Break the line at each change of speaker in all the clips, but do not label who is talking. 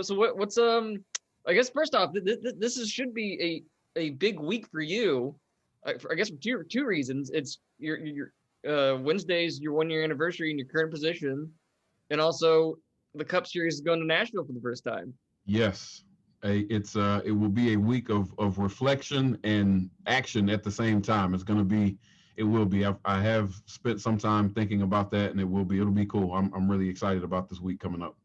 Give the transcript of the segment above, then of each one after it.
So what's I guess first off, should be a big week for you. I guess for two reasons. It's your Wednesday's your 1 year anniversary in your current position, and also the Cup Series is going to Nashville for the first time.
Yes. It will be a week of reflection and action at the same time. It will be. I have spent some time thinking about that, and it'll be cool. I'm really excited about this week coming up.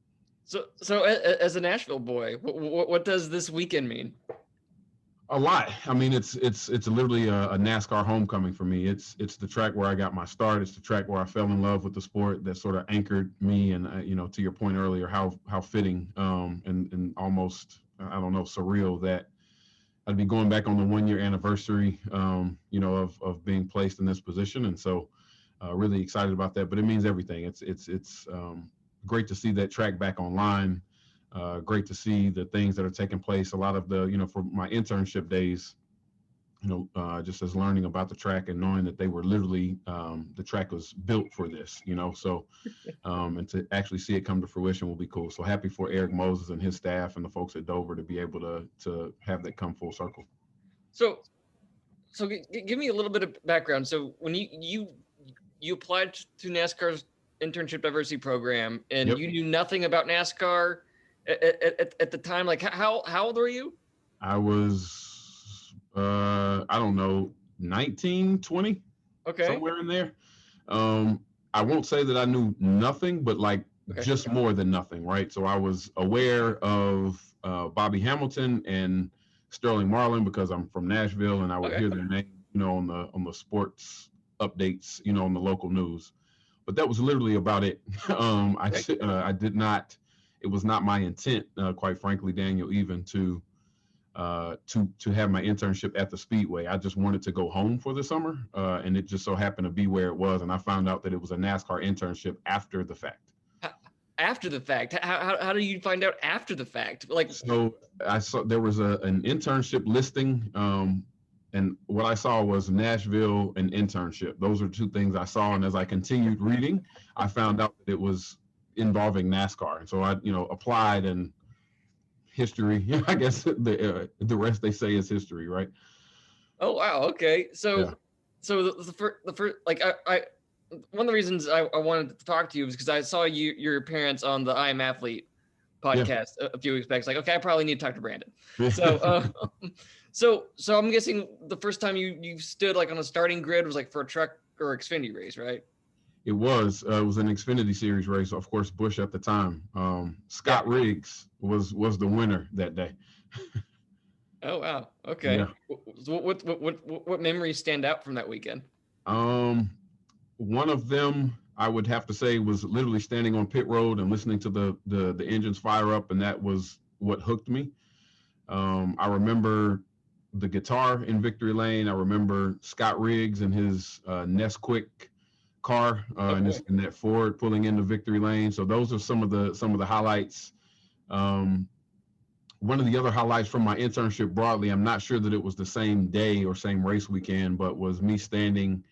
So as a Nashville boy, what does this weekend mean?
A lot. I mean, it's literally a NASCAR homecoming for me. It's the track where I got my start. It's the track where I fell in love with the sport that sort of anchored me. And to your point earlier, how fitting and almost, I don't know, surreal that I'd be going back on the 1 year anniversary, of being placed in this position. And so, really excited about that. But it means everything. It's great to see that track back online. Great to see the things that are taking place. A lot of for my internship days, just as learning about the track and knowing that they were literally, the track was built for this, so, and to actually see it come to fruition will be cool. So happy for Eric Moses and his staff and the folks at Dover to be able to have that come full circle.
So give me a little bit of background. So when you applied to NASCAR's internship diversity program and
Yep.
you knew nothing about NASCAR at the time, like how old were you?
I was, I don't know, 19, 20,
Okay.
somewhere in there. I won't say that I knew nothing, but just more than nothing, right? So I was aware of Bobby Hamilton and Sterling Marlin because I'm from Nashville, and I would hear their name, on the sports updates, on the local news. But that was literally about it. I did not. It was not my intent, quite frankly, Daniel, even to have my internship at the Speedway. I just wanted to go home for the summer, and it just so happened to be where it was. And I found out that it was a NASCAR internship after the fact.
After the fact? How do you find out after the fact?
So I saw there was an internship listing, and what I saw was Nashville and internship. Those are two things I saw, and as I continued reading, I found out that it was involving NASCAR, and so I applied, and history. I guess the rest they say is history, right?
Oh wow, okay. So the first I one of the reasons I wanted to talk to you was because I saw your appearance on the I Am Athlete podcast a few weeks back. It's like, okay, I probably need to talk to Brandon. So so I'm guessing the first time you stood like on a starting grid was like for a truck or Xfinity race, right?
It was an Xfinity Series race, of course. Busch at the time. Scott Riggs was the winner that day.
Oh wow! Okay.
Yeah.
What memories stand out from that weekend?
One of them I would have to say was literally standing on pit road and listening to the engines fire up, and that was what hooked me. I remember the guitar in victory lane. I remember Scott Riggs and his Nesquik car in that Ford pulling into victory lane. So those are some of the highlights. One of the other highlights from my internship broadly, I'm not sure that it was the same day or same race weekend, but was me standing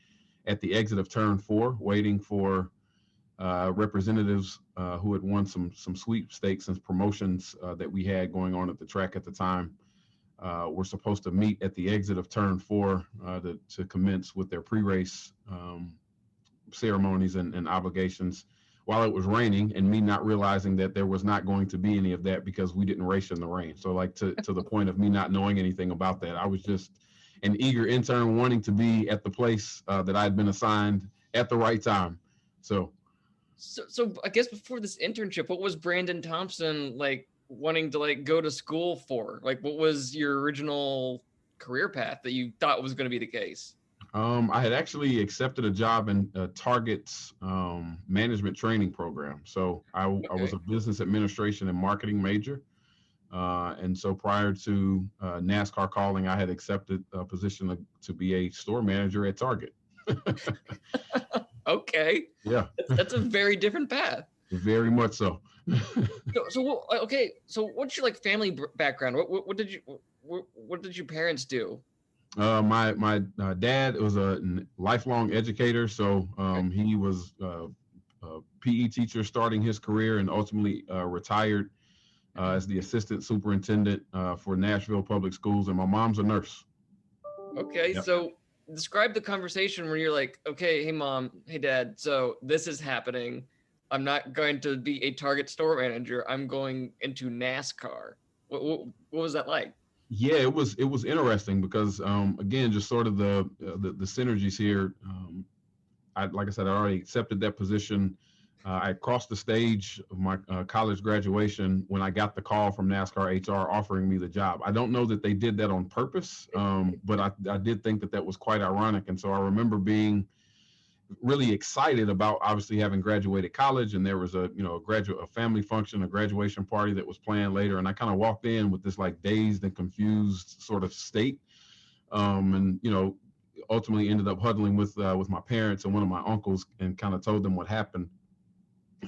at the exit of turn 4 waiting for representatives who had won some sweepstakes and promotions that we had going on at the track at the time. Were supposed to meet at the exit of turn 4 to commence with their pre-race ceremonies and obligations while it was raining, and me not realizing that there was not going to be any of that because we didn't race in the rain. So to the point of me not knowing anything about that, I was just an eager intern wanting to be at the place that I had been assigned at the right time. So
I guess before this internship, what was Brandon Thompson wanting to go to school for? What was your original career path that you thought was going to be the case?
I had actually accepted a job in Target's management training program. So I was a business administration and marketing major. And so prior to NASCAR calling, I had accepted a position to be a store manager at Target.
Okay.
Yeah.
That's a very different path.
Very much so.
So what's your family background? What did your parents do?
My dad was a lifelong educator, so he was a PE teacher starting his career and ultimately retired as the assistant superintendent for Nashville Public Schools, and my mom's a nurse.
Okay,
Yep.
so describe the conversation where you're like, okay, hey mom, hey dad, so this is happening. I'm not going to be a Target store manager. I'm going into NASCAR. What was that like?
Yeah, it was interesting because again, just sort of the synergies here. Like I said, I already accepted that position. I crossed the stage of my college graduation when I got the call from NASCAR HR offering me the job. I don't know that they did that on purpose, but I did think that that was quite ironic. And so I remember being really excited about obviously having graduated college, and there was a family function, a graduation party that was planned later, and I kind of walked in with this like dazed and confused sort of state, and ultimately ended up huddling with my parents and one of my uncles and kind of told them what happened.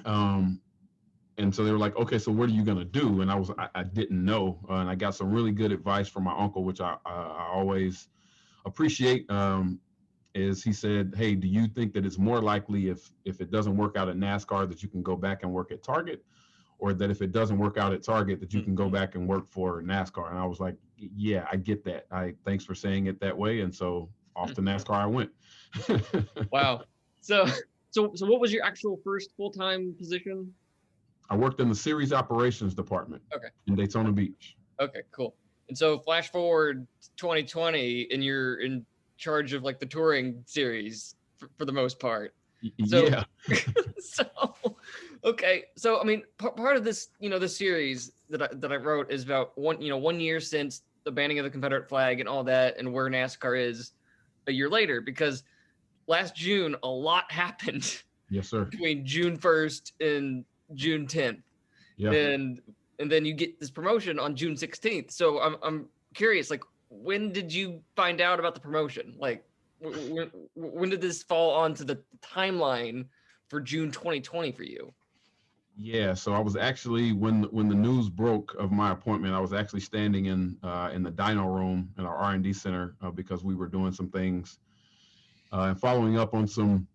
And so they were like, okay, so what are you going to do? And I didn't know. And I got some really good advice from my uncle, which I always appreciate. Is he said, hey, do you think that it's more likely if it doesn't work out at NASCAR that you can go back and work at Target, or that if it doesn't work out at Target that you can go back and work for NASCAR? And I was like, yeah, I get that. Thanks for saying it that way. And so off to NASCAR I went.
Wow. So what was your actual first full-time position?
I worked in the series operations department.
Okay.
In Daytona Beach.
Okay, cool. And so flash forward 2020 and you're in charge of like the touring series for the most part. So,
yeah.
Okay. So, I mean, part of this, this series that I wrote is about 1 year since the banning of the Confederate flag and all that, and where NASCAR is a year later, because last June, a lot happened.
Yes, sir.
Between June 1st and June 10th.
Yeah.
And then you get this promotion on June 16th. So I'm curious, like, when did you find out about the promotion? Like, when did this fall onto the timeline for June 2020 for you?
Yeah, so I was actually when the news broke of my appointment, I was actually standing in the dyno room in our R&D center because we were doing some things and following up on some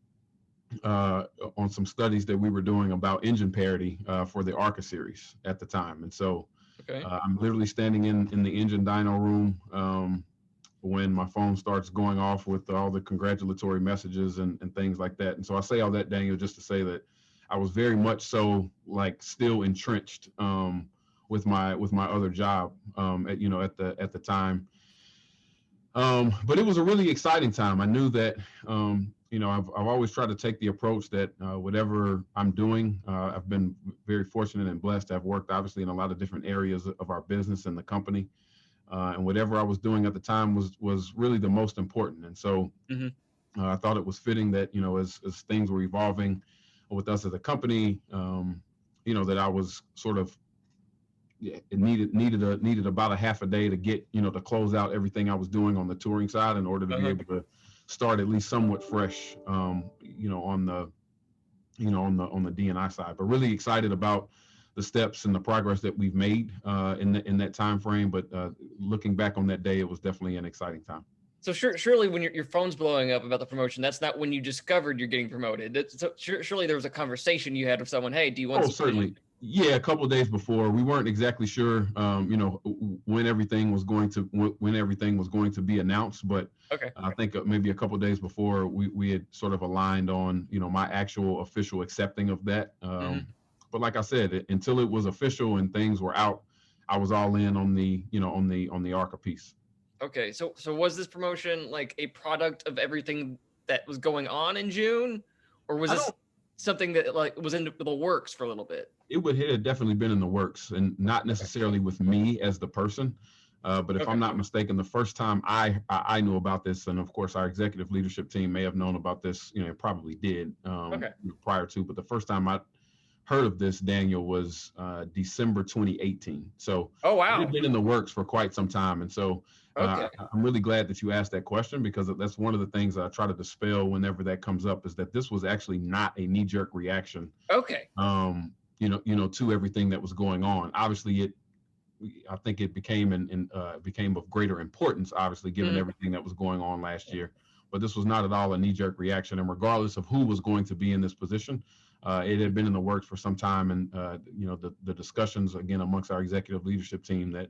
studies that we were doing about engine parity for the ARCA series at the time. And so
okay.
I'm literally standing in the engine dyno room when my phone starts going off with all the congratulatory messages and things like that. And so I say all that, Daniel, just to say that I was very much so like still entrenched with my other job at the time. But it was a really exciting time. I knew that I've always tried to take the approach that whatever I'm doing, I've been very fortunate and blessed to have worked obviously in a lot of different areas of our business and the company. And whatever I was doing at the time was really the most important. And so I thought it was fitting that, as things were evolving with us as a company, that I was sort of, it needed about a half a day to get, to close out everything I was doing on the touring side in order to be able to start at least somewhat fresh, on the D&I side. But really excited about the steps and the progress that we've made in that time frame. But looking back on that day, it was definitely an exciting time.
So surely when your phone's blowing up about the promotion, that's not when you discovered you're getting promoted. So surely there was a conversation you had with someone. Hey, do you want?
Oh, certainly. Yeah, a couple of days before, we weren't exactly sure, when everything was going to be announced. But I think maybe a couple of days before, we had sort of aligned on, my actual official accepting of that. But like I said, until it was official and things were out, I was all in on the ARCA piece.
Okay, so was this promotion like a product of everything that was going on in June, or was this something that like was in the works for a little bit?
It had definitely been in the works, and not necessarily with me as the person. But if I'm not mistaken, the first time I knew about this, and of course our executive leadership team may have known about this, probably did prior to, but the first time I heard of this, Daniel, was December 2018. So
it
had been in the works for quite some time. And so I'm really glad that you asked that question, because that's one of the things that I try to dispel whenever that comes up, is that this was actually not a knee-jerk reaction. To everything that was going on. Obviously, I think it became became of greater importance, obviously, given everything that was going on last year. But this was not at all a knee-jerk reaction. And regardless of who was going to be in this position, It had been in the works for some time, and the discussions again amongst our executive leadership team that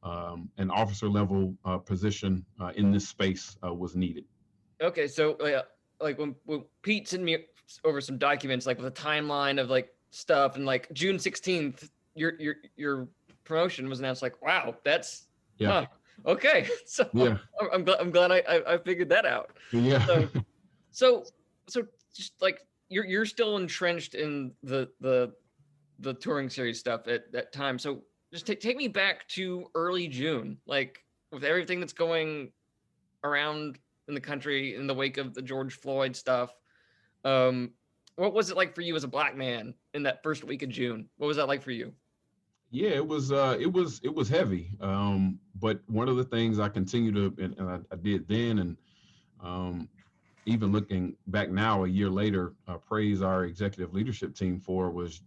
an officer level position in this space was needed.
Okay, so like when Pete sent me over some documents, like with a timeline of like stuff, and like June 16th, your promotion was announced. Like, wow, that's
Yeah.
Okay. So
Yeah.
I'm glad I figured that out.
Yeah.
So just like you're still entrenched in the touring series stuff at that time. So just take me back to early June, like with everything that's going around in the country in the wake of the George Floyd stuff. What was it like for you as a black man in that first week of June? What was that like for you?
Yeah, it was heavy. But one of the things I continue to, and I did then, and even looking back now, a year later, praise our executive leadership team for was,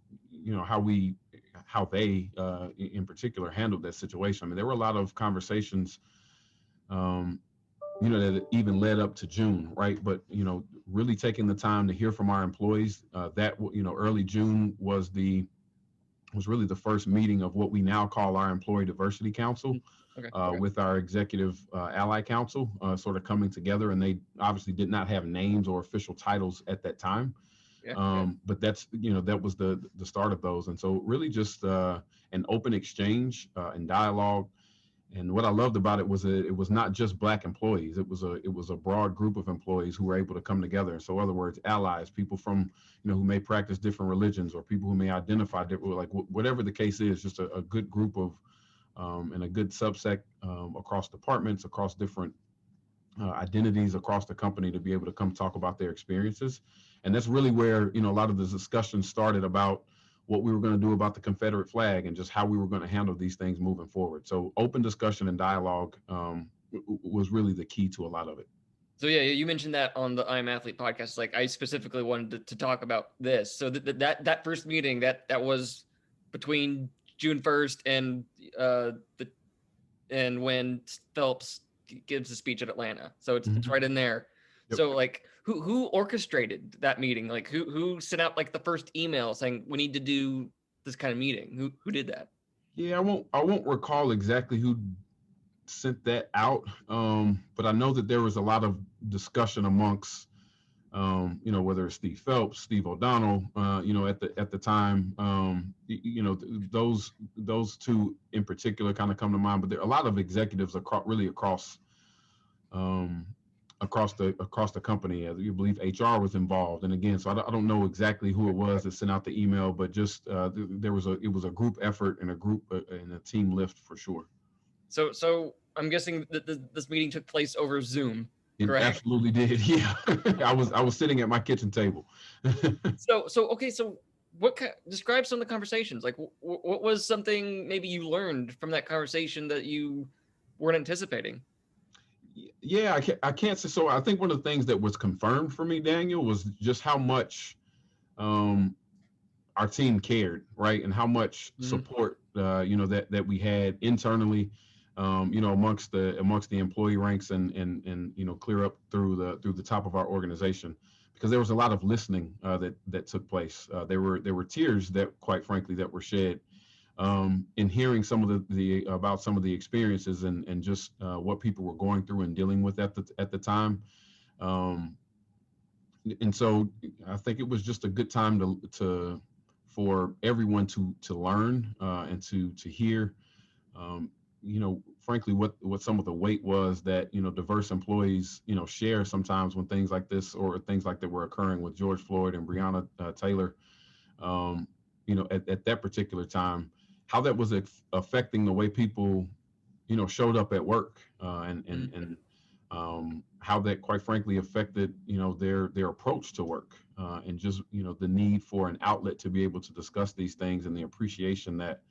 how they, in particular, handled that situation. I mean, there were a lot of conversations, that even led up to June, right? But really taking the time to hear from our employees. That early June was really the first meeting of what we now call our Employee Diversity Council. Okay. With our executive ally council sort of coming together, and they obviously did not have names or official titles at that time. But that's, that was the start of those. And so really just an open exchange and dialogue. And what I loved about it was that it was not just black employees. It was a broad group of employees who were able to come together. So in other words, allies, people from, who may practice different religions, or people who may identify different, like whatever the case is, just a good group of, and a good subset across departments, across different identities across the company, to be able to come talk about their experiences. And that's really where, a lot of the discussion started about what we were going to do about the Confederate flag and just how we were going to handle these things moving forward. So open discussion and dialogue was really the key to a lot of it.
So yeah, you mentioned that on the I Am Athlete podcast. Like I specifically wanted to talk about this. So that first meeting that was between June 1st and when Phelps gives the speech at Atlanta. So it's right in there. Yep. So like who orchestrated that meeting? Like who sent out like the first email saying we need to do this kind of meeting? Who did that?
Yeah, I won't recall exactly who sent that out. But I know that there was a lot of discussion amongst whether it's Steve Phelps, Steve O'Donnell, at the time, those two in particular kind of come to mind. But there are a lot of executives across the company. As you believe, HR was involved, and again, so I don't know exactly who it was that sent out the email, but just it was a group effort and a team lift for sure. So
I'm guessing that this meeting took place over Zoom.
It
correct?
Absolutely did. Yeah, I was sitting at my kitchen table.
So describe some of the conversations. Like, what was something maybe you learned from that conversation that you weren't anticipating?
Yeah, I can't say. So I think one of the things that was confirmed for me, Daniel, was just how much our team cared, right, and how much support that we had internally, amongst the employee ranks and clear up through the top of our organization, because there was a lot of listening that took place. There were tears that, quite frankly, that were shed in hearing some of the about some of the experiences and just what people were going through and dealing with at the time. And so I think it was just a good time for everyone to learn and to hear, frankly, what some of the weight was that, diverse employees, share sometimes when things like this or things like that were occurring with George Floyd and Breonna Taylor, at that particular time, how that was affecting the way people, showed up at work, and how that, quite frankly, affected, their approach to work, and just, the need for an outlet to be able to discuss these things, and the appreciation that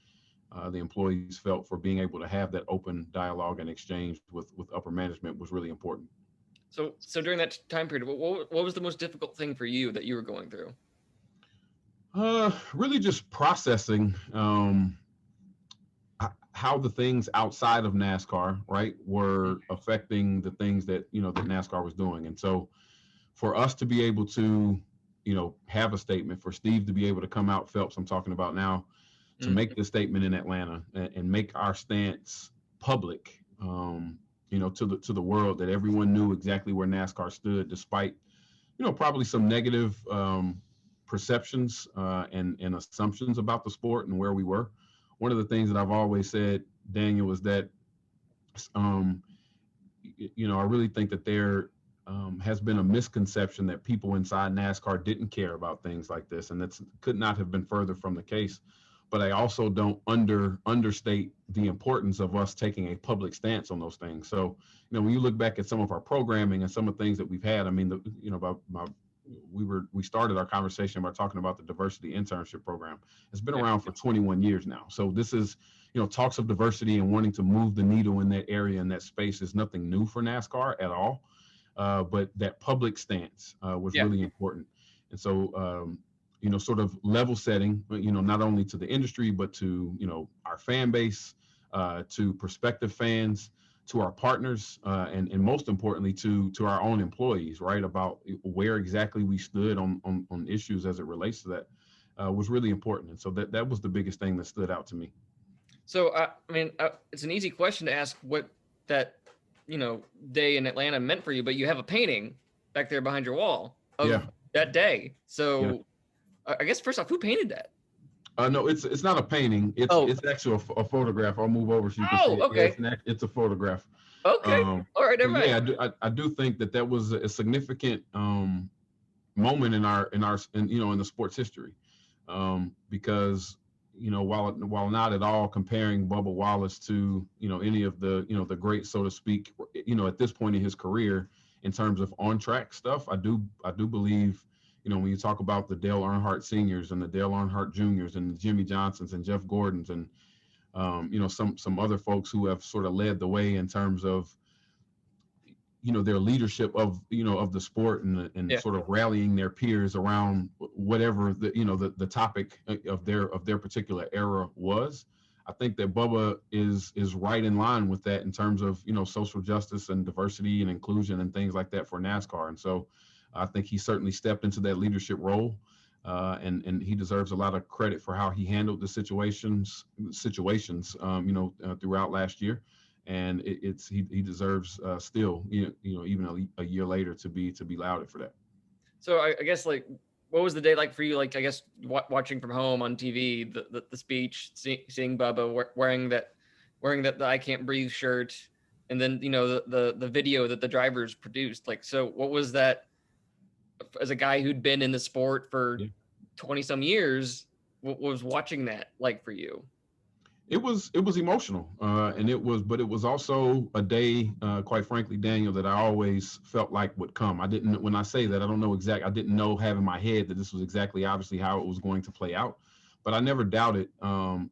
the employees felt for being able to have that open dialogue and exchange with upper management was really important.
So during that time period, what was the most difficult thing for you that you were going through?
Really just processing how the things outside of NASCAR, right, were affecting the things that, that NASCAR was doing. And so for us to be able to have a statement, for Steve to be able to come out, Phelps, I'm talking about now, to make this statement in Atlanta and make our stance public, to the world, that everyone knew exactly where NASCAR stood, despite, probably some negative perceptions and assumptions about the sport and where we were. One of the things that I've always said, Daniel, is that, I really think that there has been a misconception that people inside NASCAR didn't care about things like this, and that could not have been further from the case. But I also don't understate the importance of us taking a public stance on those things. So, when you look back at some of our programming and some of the things that we've had, I mean, we started our conversation by talking about the diversity internship program. It's been around for 21 years now. So this is, talks of diversity and wanting to move the needle in that area, in that space, is nothing new for NASCAR at all. But that public stance was really important. And so, sort of level setting, not only to the industry, but to, our fan base, to prospective fans, to our partners, and most importantly, to our own employees, right, about where exactly we stood on issues as it relates to that, was really important. And so that was the biggest thing that stood out to me.
So, I mean, it's an easy question to ask what that, day in Atlanta meant for you, but you have a painting back there behind your wall of that day. So I guess first off, who painted that?
No, it's not a painting. It's actually a photograph. I'll move over so you can see it.
Okay.
Yeah, it's a photograph.
Okay. All right.
Yeah, I do think that was a significant moment in the sports history, because while not at all comparing Bubba Wallace to any of the greats, so to speak, at this point in his career in terms of on track stuff, I do believe. When you talk about the Dale Earnhardt seniors and the Dale Earnhardt juniors and the Jimmy Johnsons and Jeff Gordons and, some other folks who have sort of led the way in terms of, their leadership of the sport and sort of rallying their peers around whatever the topic of their particular era was. I think that Bubba is right in line with that in terms of, social justice and diversity and inclusion and things like that for NASCAR. And so, I think he certainly stepped into that leadership role, and he deserves a lot of credit for how he handled the situations, throughout last year. And he deserves still, even a year later to be lauded for that.
So I guess, like, what was the day like for you? Like, I guess watching from home on TV, the speech, seeing Bubba wearing that the I Can't Breathe shirt, and then the video that the drivers produced. Like, so what was that? As a guy who'd been in the sport for 20 some years, what was watching that like for you?
It was emotional, but it was also a day, quite frankly, Daniel, that I always felt like would come. When I say that, I don't know I didn't know, have in my head that this was exactly obviously how it was going to play out, but I never doubted, the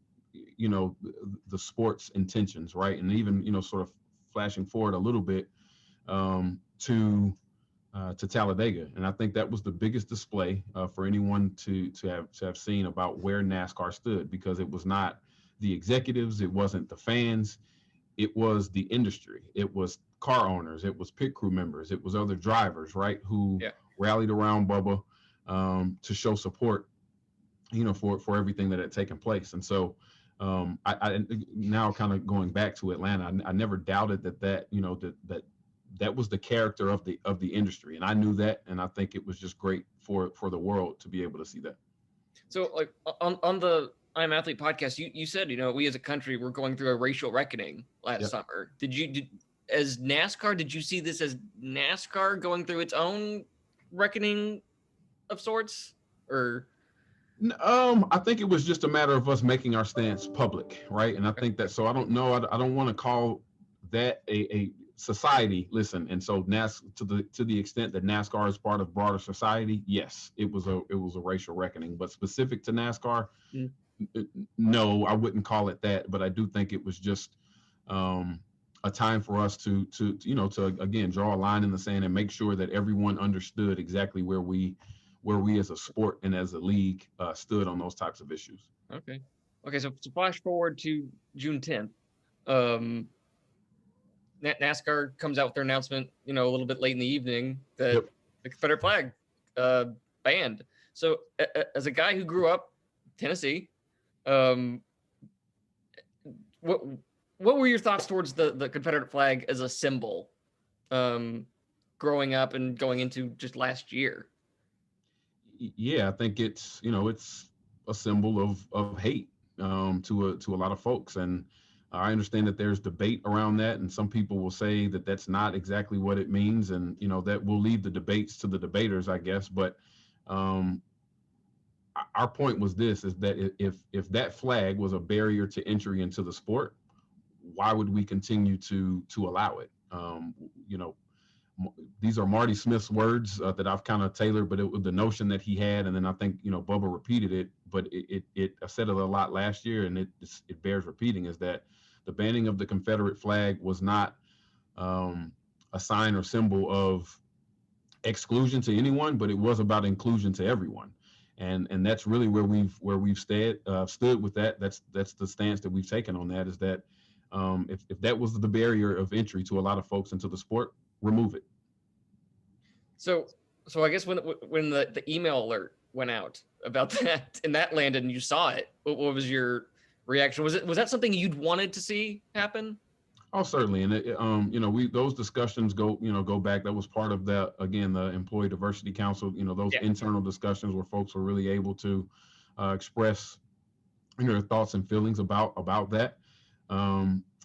sport's intentions, right? And even, sort of flashing forward a little bit, to Talladega, and I think that was the biggest display for anyone to have seen about where NASCAR stood, because it was not the executives, it wasn't the fans, it was the industry, it was car owners, it was pit crew members, it was other drivers, right, who rallied around Bubba to show support, for everything that had taken place. And so, I now kind of going back to Atlanta, I never doubted that was the character of the industry, and I knew that, and I think it was just great for the world to be able to see that.
So, like, on the I'm Athlete podcast, you said, we as a country were going through a racial reckoning last summer. As NASCAR, did you see this as NASCAR going through its own reckoning of sorts, or?
I think it was just a matter of us making our stance public, right? And I think that, so I don't know, I don't want to call that a society. Listen, and so to the extent that NASCAR is part of broader society, yes, it was a racial reckoning, but specific to NASCAR, no, I wouldn't call it that. But I do think it was just a time for us to again draw a line in the sand and make sure that everyone understood exactly where we as a sport and as a league stood on those types of issues.
Okay. So flash forward to June 10th. NASCAR comes out with their announcement, a little bit late in the evening that the Confederate flag banned. So as a guy who grew up Tennessee, um, what were your thoughts towards the Confederate flag as a symbol, growing up and going into just last year?
Yeah, I think it's it's a symbol of hate to a lot of folks, and I understand that there's debate around that, and some people will say that that's not exactly what it means, and that will leave the debates to the debaters, I guess. But um, our point was this: is that if that flag was a barrier to entry into the sport, why would we continue to allow it? You know, these are Marty Smith's words that I've kind of tailored, but it was the notion that he had, and then I think Bubba repeated it, but I said it a lot last year, and it bears repeating, is that the banning of the Confederate flag was not a sign or symbol of exclusion to anyone, but it was about inclusion to everyone, and that's really where we've stood with that. That's the stance that we've taken on that, is that if that was the barrier of entry to a lot of folks into the sport, remove it.
So I guess when the email alert went out about that and that landed and you saw it, what was your reaction? Was that something you'd wanted to see happen?
Oh, certainly, and we those discussions go back. That was part of the Employee Diversity Council. Those internal discussions where folks were really able to express their thoughts and feelings about that.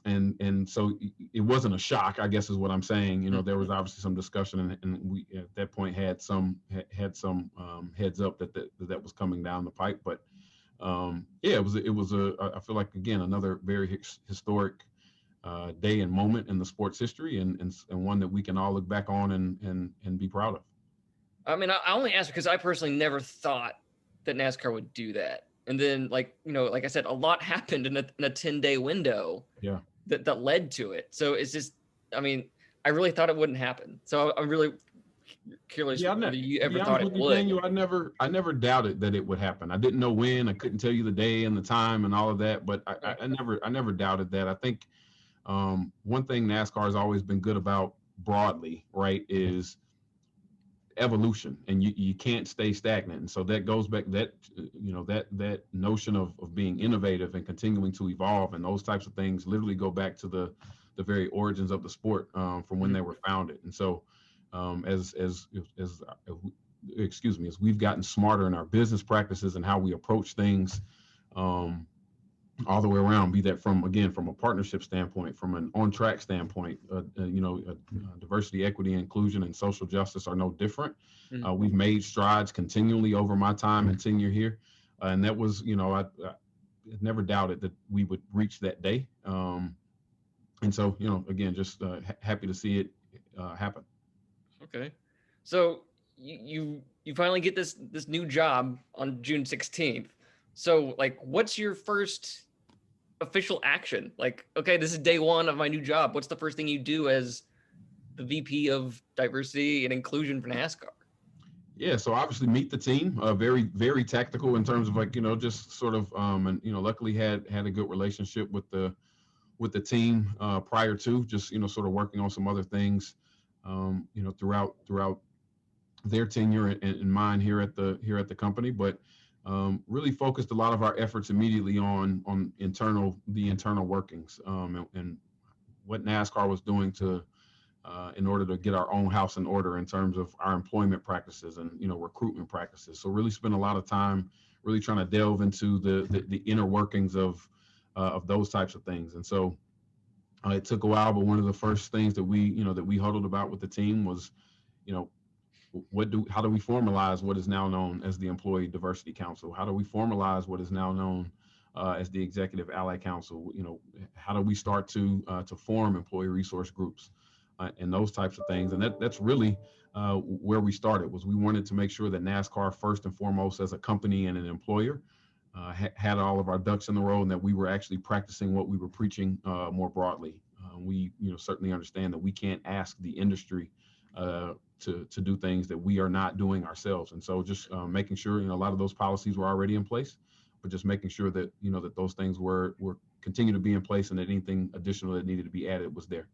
And so it wasn't a shock, I guess is what I'm saying. There was obviously some discussion, and we at that point had some heads up that was coming down the pipe. But it was I feel like, again, another very historic day and moment in the sport's history, and one that we can all look back on and be proud of.
I mean, I only asked because I personally never thought that NASCAR would do that. And then, like I said, a lot happened in a 10-day window.
Yeah.
That led to it. So it's just, I mean, I really thought it wouldn't happen. So I'm really curious whether you ever thought it would.
Daniel, I never doubted that it would happen. I didn't know when. I couldn't tell you the day and the time and all of that, but I never doubted that. I think one thing NASCAR has always been good about broadly, right, is evolution, and you can't stay stagnant. And so that goes back, that notion of being innovative and continuing to evolve, and those types of things literally go back to the very origins of the sport, from when they were founded. And so as we've gotten smarter in our business practices and how we approach things, all the way around, be that from a partnership standpoint, from an on-track standpoint, diversity, equity, inclusion, and social justice are no different. Mm-hmm. We've made strides continually over my time and tenure here, and that was, I never doubted that we would reach that day. And so, again, just happy to see it happen.
Okay, so you finally get this new job on June 16th. So, like, what's your first official action? Like, okay, this is day one of my new job. What's the first thing you do as the VP of diversity and inclusion for NASCAR?
Yeah, so obviously meet the team. Very, very tactical in terms of, like, just sort of, and luckily had a good relationship with the team prior to, just sort of working on some other things, throughout their tenure and mine here at the company. But really focused a lot of our efforts immediately on the internal workings, and what NASCAR was doing in order to get our own house in order in terms of our employment practices and recruitment practices. So really spent a lot of time really trying to delve into the inner workings of those types of things. And so it took a while, but one of the first things that we huddled about with the team was, how do we formalize what is now known as the Employee Diversity Council? How do we formalize what is now known as the Executive Ally Council? How do we start to form employee resource groups and those types of things? And that's really where we started. Was we wanted to make sure that NASCAR, first and foremost, as a company and an employer, had all of our ducks in the row, and that we were actually practicing what we were preaching more broadly. We certainly understand that we can't ask the industry to do things that we are not doing ourselves. And so just making sure, a lot of those policies were already in place, but just making sure that, that those things were continue to be in place, and that anything additional that needed to be added was there.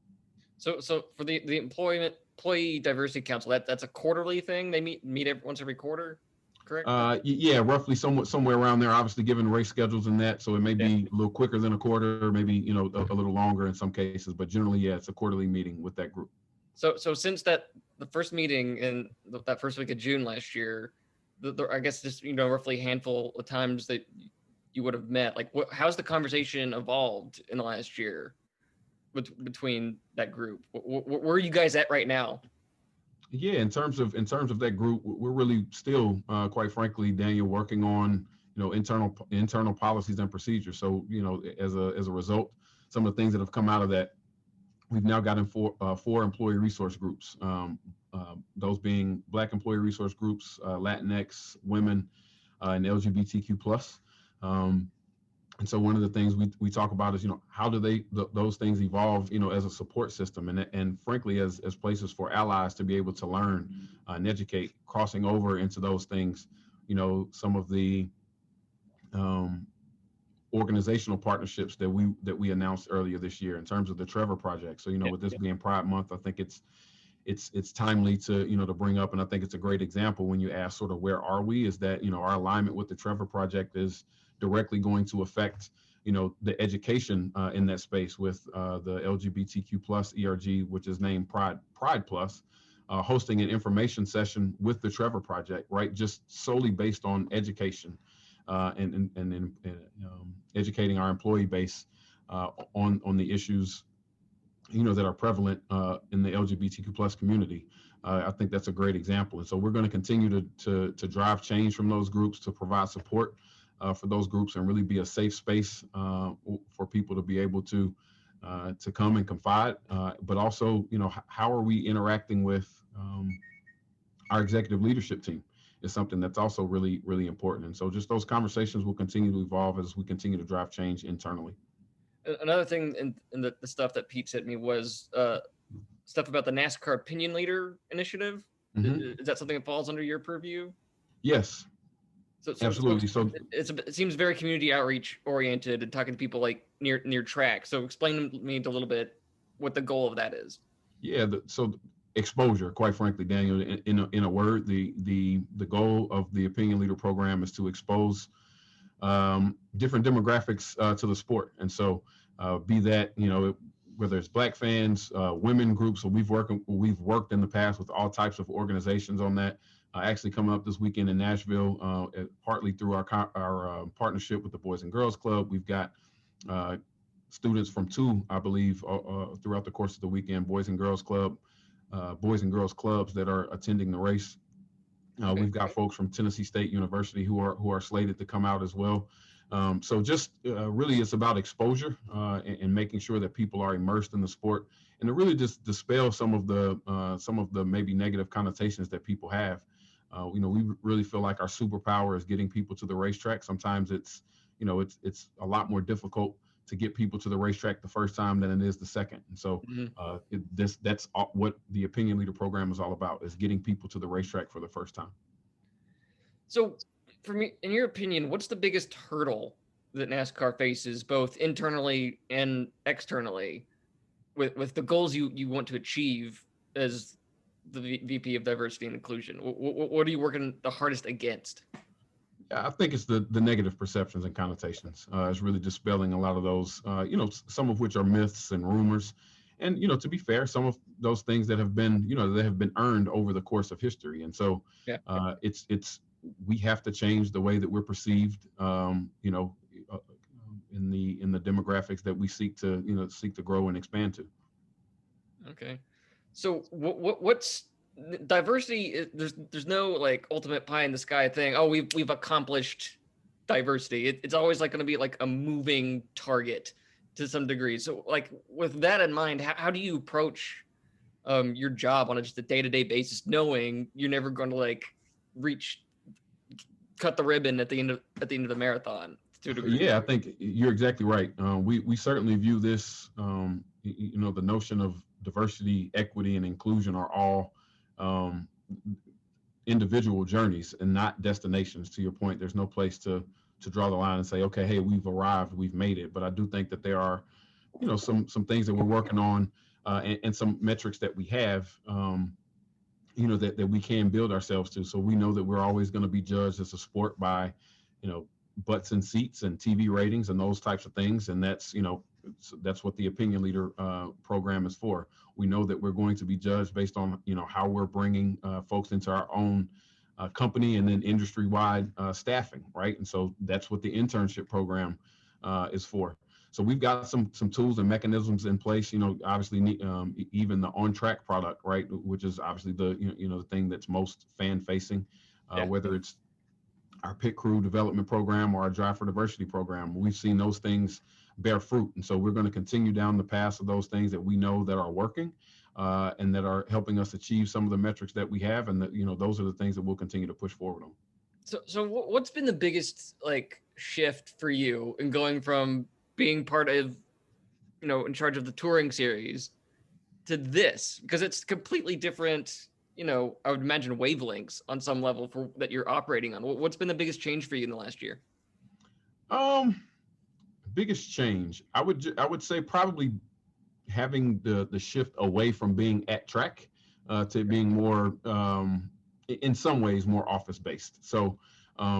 So for the Employee Diversity Council, that's a quarterly thing. They meet once every quarter. correct?
Yeah, roughly somewhere around there. Obviously, given race schedules and that, so it may
Yeah.
be a little quicker than a quarter, maybe a little longer in some cases. But generally, yeah, it's a quarterly meeting with that group.
So since the first meeting in that first week of June last year, I guess just roughly a handful of times that you would have met. Like, how's the conversation evolved in the last year between that group? Where are you guys at right now?
Yeah, in terms of that group, we're really still, quite frankly, Daniel, working on internal policies and procedures. So as a result, some of the things that have come out of that, we've now gotten four employee resource groups. Those being Black employee resource groups, Latinx, women, and LGBTQ plus. And so one of the things we talk about is, how do those things evolve, as a support system, and frankly, as places for allies to be able to learn and educate, crossing over into those things, some of the organizational partnerships that we announced earlier this year in terms of the Trevor Project. So,
Yeah,
with this
yeah.
being Pride Month, I think it's timely to bring up, and I think it's a great example when you ask sort of where are we, is that our alignment with the Trevor Project is directly going to affect the education in that space with the LGBTQ plus ERG, which is named Pride Plus, hosting an information session with the Trevor Project, right, just solely based on education and educating our employee base on the issues that are prevalent in the LGBTQ plus community. I think that's a great example. And so we're going to continue to drive change from those groups, to provide support for those groups, and really be a safe space for people to be able to come and confide. But also, how are we interacting with our executive leadership team is something that's also really, really important. And so just those conversations will continue to evolve as we continue to drive change internally.
Another thing in the stuff that Pete sent me was stuff about the NASCAR Opinion Leader Initiative.
Mm-hmm.
Is that something that falls under your purview?
Yes,
So
absolutely. So
it seems very community outreach oriented and talking to people like near track. So explain to me a little bit what the goal of that is.
yeah, so exposure, quite frankly, Daniel, in a word, the goal of the Opinion Leader program is to expose different demographics to the sport. And so be that, whether it's Black fans, women groups. So we've worked in the past with all types of organizations on that. Actually coming up this weekend in Nashville, partly through our partnership with the Boys and Girls Club. We've got students from two, I believe, throughout the course of the weekend, Boys and Girls Clubs that are attending the race.
Okay.
We've got folks from Tennessee State University who are slated to come out as well. So just really, it's about exposure and making sure that people are immersed in the sport, and to really just dispel some of the maybe negative connotations that people have. We really feel like our superpower is getting people to the racetrack. Sometimes it's a lot more difficult to get people to the racetrack the first time than it is the second. And so that's what the Opinion Leader program is all about, is getting people to the racetrack for the first time.
So for me, in your opinion, what's the biggest hurdle that NASCAR faces, both internally and externally, with the goals you want to achieve as the VP of Diversity and Inclusion? What are you working the hardest against?
I think it's the negative perceptions and connotations. It's really dispelling a lot of those, some of which are myths and rumors. And, to be fair, some of those things that have been, that have been earned over the course of history. And so we have to change the way that we're perceived, in the demographics that we seek to grow and expand to.
Okay. So what's diversity? There's no like ultimate pie in the sky thing. Oh, we've accomplished diversity. It's always like going to be like a moving target to some degree. So like with that in mind, how do you approach your job on just a day-to-day basis, knowing you're never going to like cut the ribbon at the end of the marathon to a degree?
Yeah, I think you're exactly right. We certainly view this, the notion of diversity, equity, and inclusion are all individual journeys and not destinations. To your point, there's no place to draw the line and say, okay, hey, we've arrived, we've made it. But I do think that there are, some things that we're working on and some metrics that we have that we can build ourselves to. So we know that we're always going to be judged as a sport by, you know, butts and seats and TV ratings and those types of things. And that's, that's what the opinion leader program is for. We know that we're going to be judged based on, how we're bringing folks into our own company and then industry-wide staffing, right? And so that's what the internship program is for. So we've got some tools and mechanisms in place. Obviously, even the on-track product, right, which is obviously the thing that's most fan-facing,
Yeah.
whether it's our pit crew development program or our drive for diversity program. We've seen those things bear fruit, and so we're going to continue down the path of those things that we know that are working and that are helping us achieve some of the metrics that we have, and that those are the things that we'll continue to push forward on.
So what's been the biggest shift for you in going from being part of, in charge of the touring series to this? Because it's completely different, I would imagine wavelengths on some level for that you're operating on. What's been the biggest change for you in the last year?
Biggest change, I would say probably having the shift away from being at track to being more, in some ways, more office based. So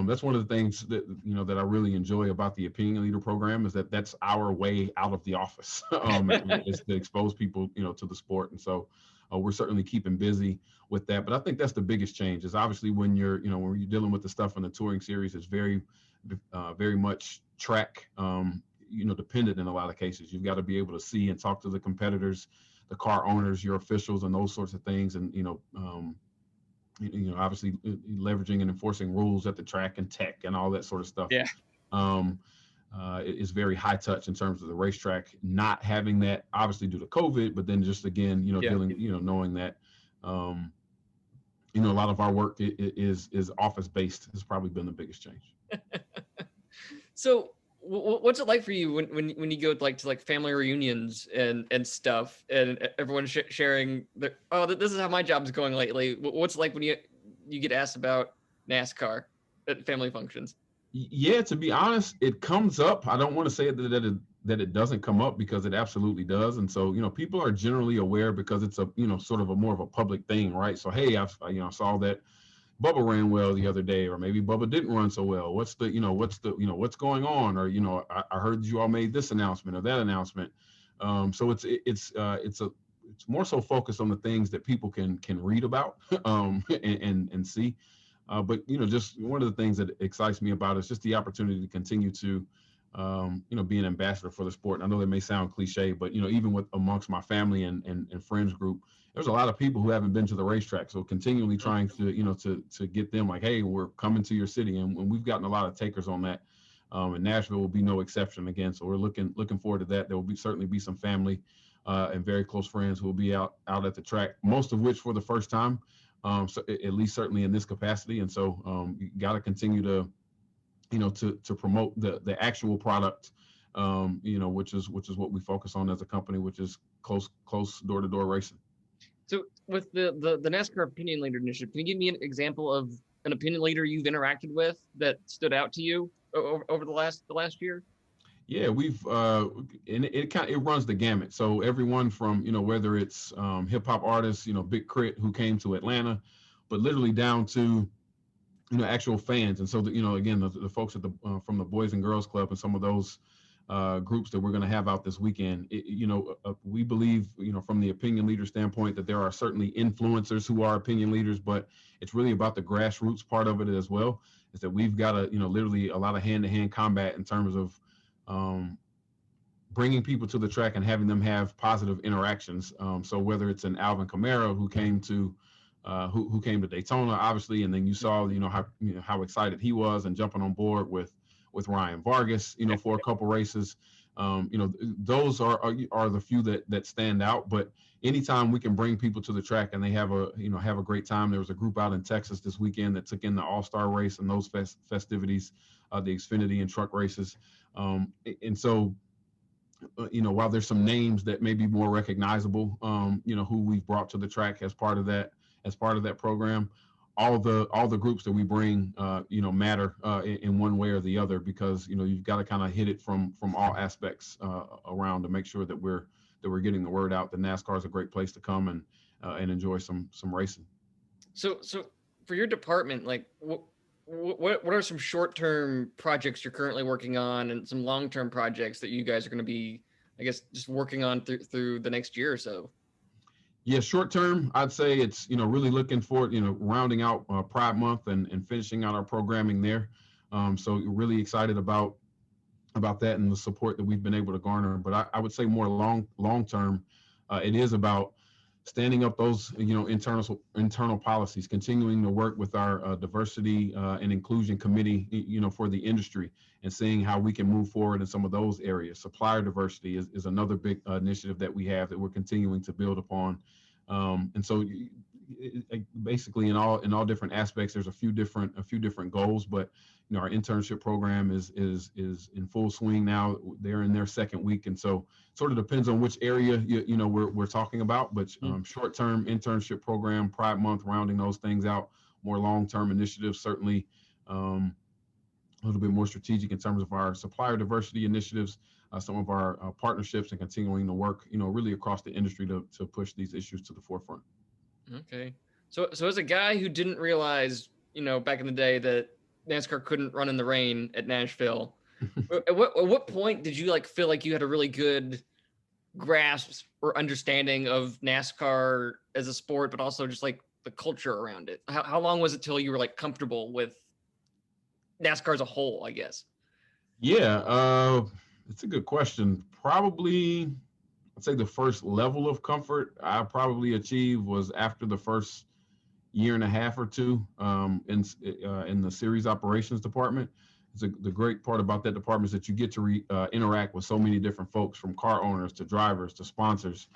that's one of the things that that I really enjoy about the opinion leader program, is that that's our way out of the office, is to expose people to the sport. And so we're certainly keeping busy with that. But I think that's the biggest change, is obviously when you're dealing with the stuff in the touring series, it's very much track dependent in a lot of cases. You've got to be able to see and talk to the competitors, the car owners, your officials, and those sorts of things. And obviously leveraging and enforcing rules at the track and tech and all that sort of stuff.
Yeah.
Is very high touch in terms of the racetrack. Not having that, obviously due to COVID, but then just again, dealing, knowing that, a lot of our work is office based has probably been the biggest change.
So what's it like for you when you go to family reunions and stuff, and everyone's sharing this is how my job's going lately? What's it like when you get asked about NASCAR at family functions?
Yeah, to be honest, it comes up. I don't want to say that it doesn't come up, because it absolutely does. And so, people are generally aware because it's a, sort of a more of a public thing, right? So, hey, I saw that Bubba ran well the other day, or maybe Bubba didn't run so well. What's what's going on? Or, I heard you all made this announcement or that announcement. So it's more so focused on the things that people can read about and see. But just one of the things that excites me about it is just the opportunity to continue to be an ambassador for the sport. And I know that may sound cliche, but even with amongst my family and friends group, there's a lot of people who haven't been to the racetrack. So continually trying to get them like, hey, we're coming to your city, and we've gotten a lot of takers on that. And Nashville will be no exception again. So we're looking forward to that. There will certainly be some family and very close friends who will be out at the track, most of which for the first time. So at least certainly in this capacity. And so you got to continue to to promote the actual product, which is what we focus on as a company, which is close door-to-door racing.
So with the NASCAR Opinion Leader Initiative, can you give me an example of an opinion leader you've interacted with that stood out to you over the last year?
Yeah, we've and it runs the gamut. So everyone from whether it's hip hop artists, Big Crit, who came to Atlanta, but literally down to actual fans. And so again, the folks at the from the Boys and Girls Club and some of those groups that we're going to have out this weekend. We believe from the opinion leader standpoint that there are certainly influencers who are opinion leaders, but it's really about the grassroots part of it as well. Is that we've got literally a lot of hand-to-hand combat in terms of bringing people to the track and having them have positive interactions. So whether it's an Alvin Kamara who came to Daytona, obviously, and then you saw how excited he was and jumping on board with Ryan Vargas, for a couple races. Those are the few that stand out. But anytime we can bring people to the track and they have a great time. There was a group out in Texas this weekend that took in the All-Star race and those festivities, the Xfinity and truck races. And so, while there's some names that may be more recognizable, who we've brought to the track as part of that program, all the groups that we bring, matter in one way or the other, because you've got to kind of hit it from all aspects around to make sure that we're getting the word out that NASCAR is a great place to come and enjoy some racing.
So for your department, like what are some short-term projects you're currently working on, and some long-term projects that you guys are going to be, I guess, just working on through the next year or so?
Yeah, short term, I'd say it's, really looking forward, rounding out Pride Month and finishing out our programming there. So really excited about that and the support that we've been able to garner. But I would say more long term, it is about standing up those internal policies, continuing to work with our diversity and inclusion committee, for the industry, and seeing how we can move forward in some of those areas. Supplier diversity is another big initiative that we have that we're continuing to build upon. And so basically in all different aspects, there's a few different goals, but our internship program is in full swing now. They're in their second week, and so sort of depends on which area we're talking about. But short-term internship program, Pride Month, rounding those things out. More long-term initiatives, certainly a little bit more strategic in terms of our supplier diversity initiatives, some of our partnerships, and continuing to work really across the industry to push these issues to the forefront.
Okay. So as a guy who didn't realize, back in the day that NASCAR couldn't run in the rain at Nashville, at what point did you feel like you had a really good grasp or understanding of NASCAR as a sport, but also just the culture around it? How long was it till you were comfortable with NASCAR as a whole, I guess?
Yeah, it's a good question. Probably, I'd say the first level of comfort I probably achieved was after the first year and a half or two in the series operations department. The great part about that department is that you get to interact with so many different folks, from car owners to drivers to sponsors.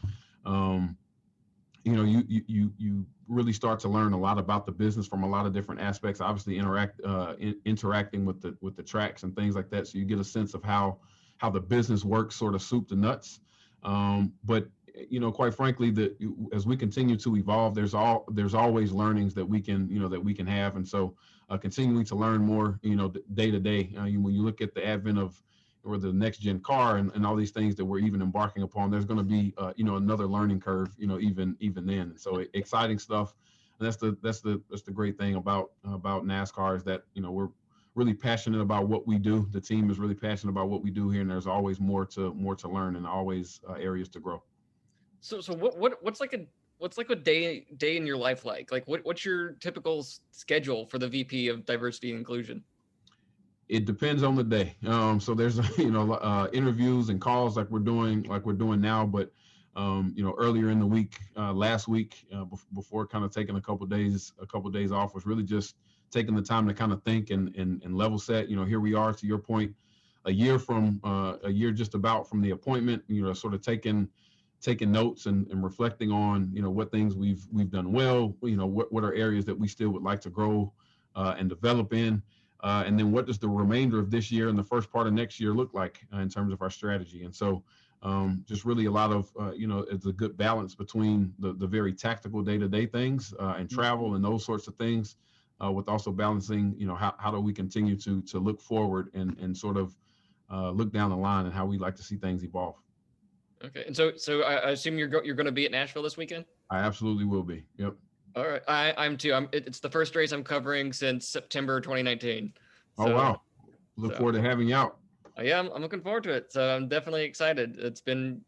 You really start to learn a lot about the business from a lot of different aspects. Obviously, interacting with the tracks and things like that, so you get a sense of how the business works, sort of soup to nuts. But quite frankly, as we continue to evolve, there's always learnings that we can have, and so continuing to learn more, day to day. When you look at the advent of or the next gen car and all these things that we're even embarking upon, there's going to be another learning curve, even then. So exciting stuff. And that's the great thing about NASCAR, is that we're really passionate about what we do. The team is really passionate about what we do here, and there's always more to learn, and always areas to grow.
So what's a day in your life like? What's your typical schedule for the VP of Diversity and Inclusion?
It depends on the day. So there's interviews and calls like we're doing now, but earlier in the week, last week, before kind of taking a couple days off, was really just taking the time to kind of think and level set. Here we are, to your point, a year just about from the appointment. Sort of taking notes and reflecting on what things we've done well. What are areas that we still would like to grow and develop in. And then what does the remainder of this year and the first part of next year look like in terms of our strategy? And so just really a lot of, it's a good balance between the very tactical day-to-day things and travel and those sorts of things, with also balancing, how do we continue to look forward and sort of look down the line and how we like to see things evolve.
Okay. And so I assume you're going to be at Nashville this weekend?
I absolutely will be. Yep.
All right. I'm too. It's the first race I'm covering since September 2019.
So, oh, wow. Look forward to having you out.
Yeah, I'm looking forward to it. So I'm definitely excited. It's been,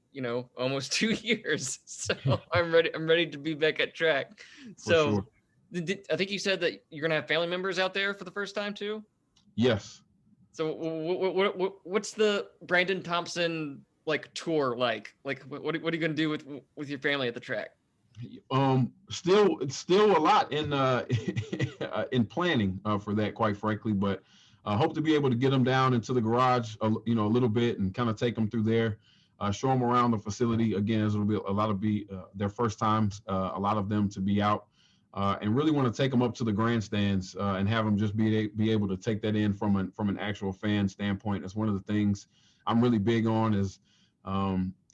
almost 2 years. So I'm ready to be back at track. So sure. I think you said that you're going to have family members out there for the first time too?
Yes.
So what's the Brandon Thompson tour like? What are you going to do with your family at the track?
Still a lot in planning for that, quite frankly, but hope to be able to get them down into the garage, a little bit, and kind of take them through there, show them around the facility. Again, it'll be a lot of their first times, a lot of them to be out, and really want to take them up to the grandstands and have them just be able to take that in from an actual fan standpoint. That's one of the things I'm really big on is.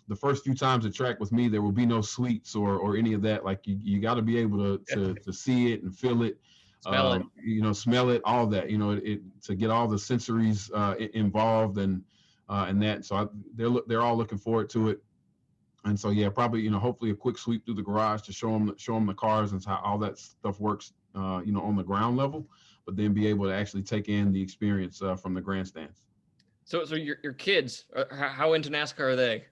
The first few times at track with me, there will be no suites or any of that. You got to be able to see it and feel it,
smell it,
smell it, all that, to get all the sensories involved and that. So they're all looking forward to it. And so, yeah, probably, hopefully a quick sweep through the garage to show them the cars and how all that stuff works, on the ground level, but then be able to actually take in the experience from the grandstands.
So your kids, how into NASCAR are they?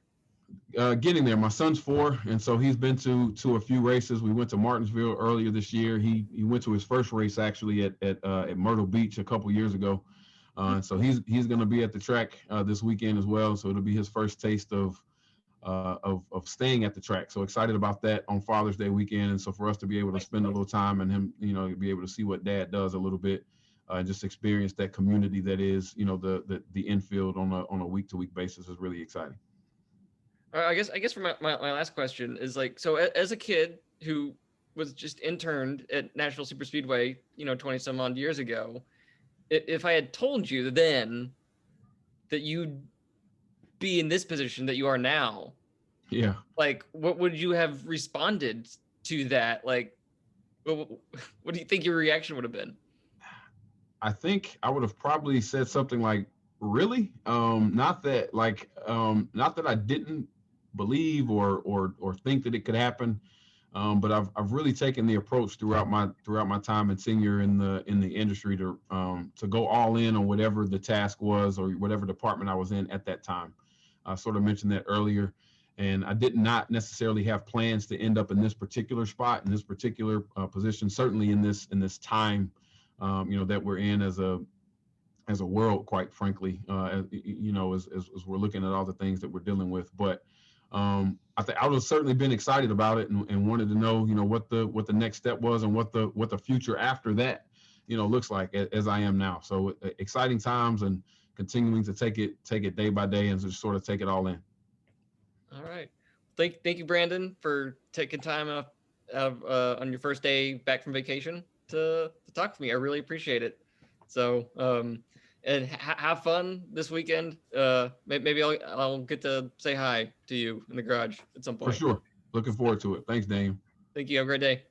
Getting there. My son's 4, and so he's been to a few races. We went to Martinsville earlier this year. He went to his first race actually at Myrtle Beach a couple years ago. So he's going to be at the track this weekend as well. So it'll be his first taste of staying at the track. So excited about that on Father's Day weekend. And so for us to be able to spend a little time and him, be able to see what Dad does a little bit, and just experience that community that is, the infield on a week to week basis is really exciting.
I guess for my last question is like, so as a kid who was just interned at Nashville Superspeedway, 20 some odd years ago, if I had told you then that you'd be in this position that you are now,
yeah,
like what would you have responded to that? Like, what do you think your reaction would have been?
I think I would have probably said something like, really? Not that I didn't believe or think that it could happen. But I've really taken the approach throughout my time and tenure in the industry to go all in on whatever the task was or whatever department I was in at that time. I sort of mentioned that earlier, and I did not necessarily have plans to end up in this particular spot, in this particular position. Certainly in this time, that we're in as a world, quite frankly, as we're looking at all the things that we're dealing with. But I think I would have certainly been excited about it and wanted to know, what the next step was and what the future after that, looks like as I am now. So exciting times and continuing to take it day by day and just sort of take it all in.
All right. Thank you, Brandon, for taking time out on your first day back from vacation to talk to me. I really appreciate it. So, and have fun this weekend. Maybe I'll get to say hi to you in the garage at some
For
point.
sure. Looking forward to it. Thanks, Daniel.
Thank you. Have a great day.